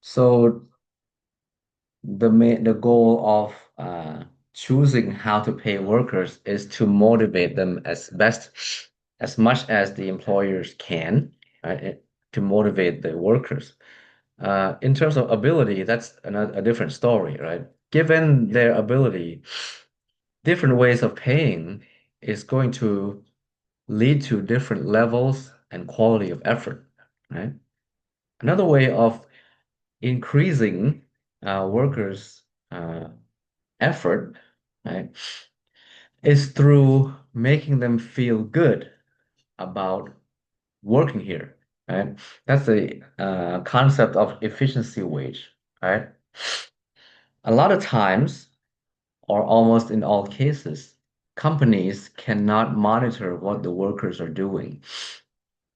So the goal of choosing how to pay workers is to motivate them as much as the employers can, right? To motivate the workers. In terms of ability, that's a different story, right? Given their ability, different ways of paying is going to lead to different levels and quality of effort, right? Another way of increasing workers' effort, right, is through making them feel good about working here, right? That's the concept of efficiency wage, right? A lot of times, or almost in all cases, companies cannot monitor what the workers are doing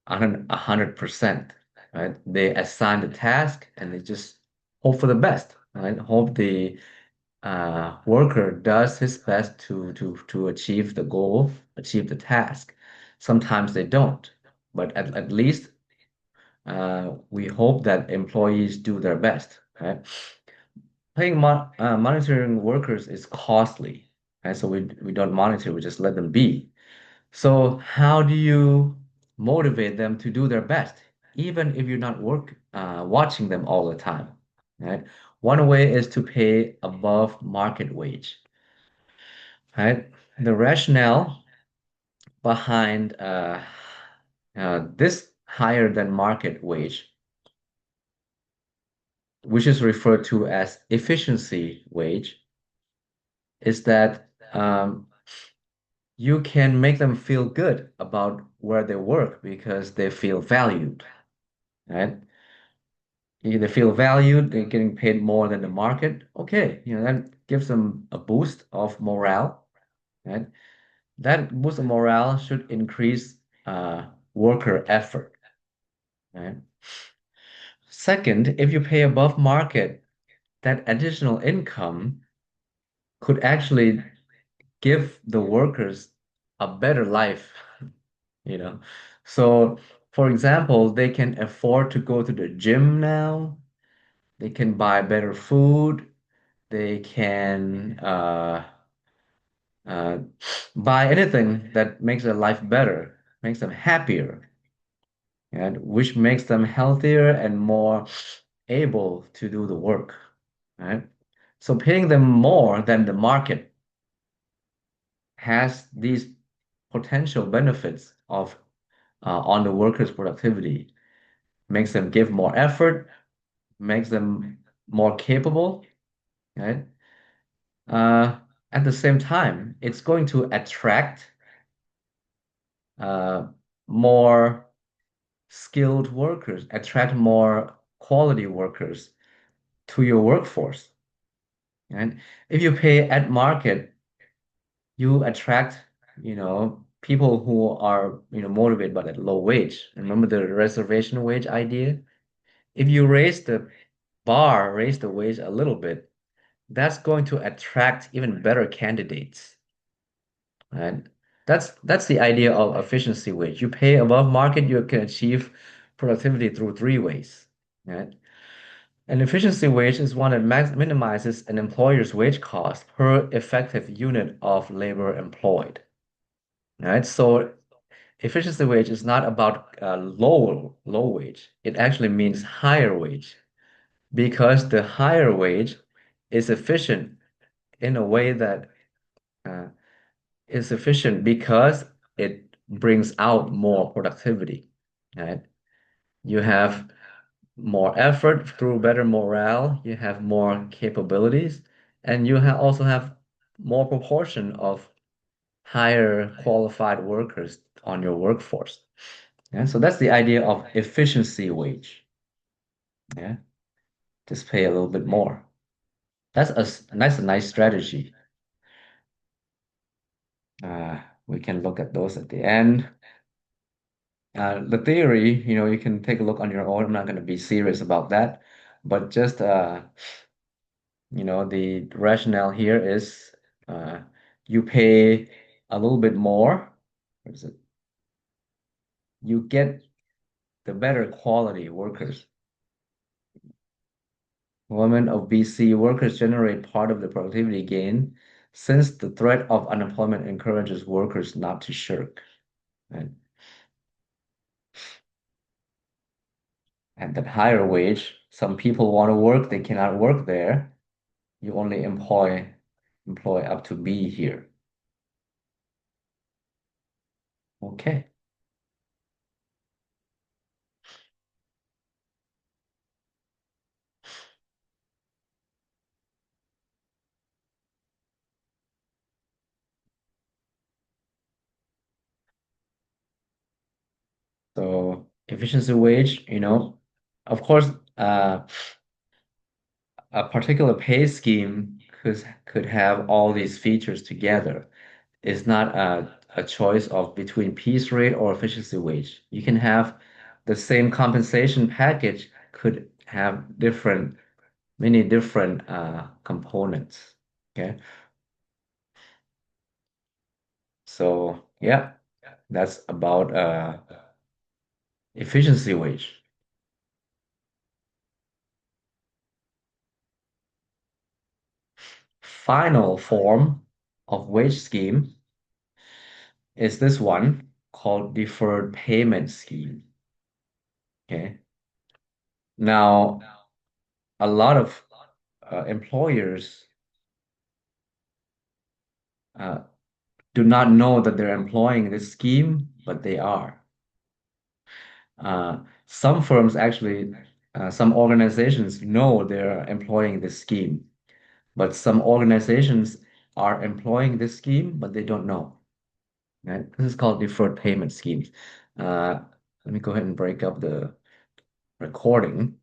on 100%, right? They assign the task and they just hope for the best, right? Hope the worker does his best to achieve the goal, achieve the task. Sometimes they don't, but at least we hope that employees do their best, right? Monitoring workers is costly, right? So we don't monitor, we just let them be. So how do you motivate them to do their best, even if you're not watching them all the time, right? One way is to pay above market wage, right? The rationale behind this higher than market wage, which is referred to as efficiency wage, is that you can make them feel good about where they work because they feel valued, right? They feel valued, they're getting paid more than the market. Okay, that gives them a boost of morale, right? That boost of morale should increase worker effort, right? Second, if you pay above market, that additional income could actually give the workers a better life, you know. So, for example, they can afford to go to the gym now. They can buy better food. They can uh, buy anything that makes their life better, makes them happier, and which makes them healthier and more able to do the work, right? So paying them more than the market has these potential benefits of on the workers' productivity, makes them give more effort, makes them more capable, right? Uh, at the same time, it's going to attract uh, more skilled workers, attract more quality workers to your workforce. And if you pay at market, you attract, people who are, motivated by that low wage. Remember the reservation wage idea? If you raise the wage a little bit, that's going to attract even better candidates. Right? That's the idea of efficiency wage. You pay above market, you can achieve productivity through three ways. Right? An efficiency wage is one that minimizes an employer's wage cost per effective unit of labor employed. Right? So efficiency wage is not about low wage. It actually means higher wage because the higher wage is efficient in a way that uh, is efficient because it brings out more productivity, right? You have more effort through better morale, you have more capabilities, and you also have more proportion of higher qualified workers on your workforce. Yeah, so that's the idea of efficiency wage. Yeah, just pay a little bit more. That's a nice strategy. We can look at those at the end. The theory, you can take a look on your own. I'm not going to be serious about that, but just the rationale here is uh, you pay a little bit more. What is it? You get the better quality workers. Women of BC workers generate part of the productivity gain since the threat of unemployment encourages workers not to shirk. Right? And that higher wage, some people want to work, they cannot work there. You only employ up to B here. Okay. So efficiency wage, of course, uh, a particular pay scheme could have all these features together. It's not a choice of between piece rate or efficiency wage. You can have the same compensation package could have many different components. Okay, so yeah, that's about efficiency wage. Final form of wage scheme is this one called deferred payment scheme. Okay. Now, a lot of employers uh, do not know that they're employing this scheme, but they are. Some firms actually, some organizations know they're employing this scheme, but some organizations are employing this scheme, but they don't know. Right? This is called deferred payment schemes. Uh, Let me go ahead and break up the recording.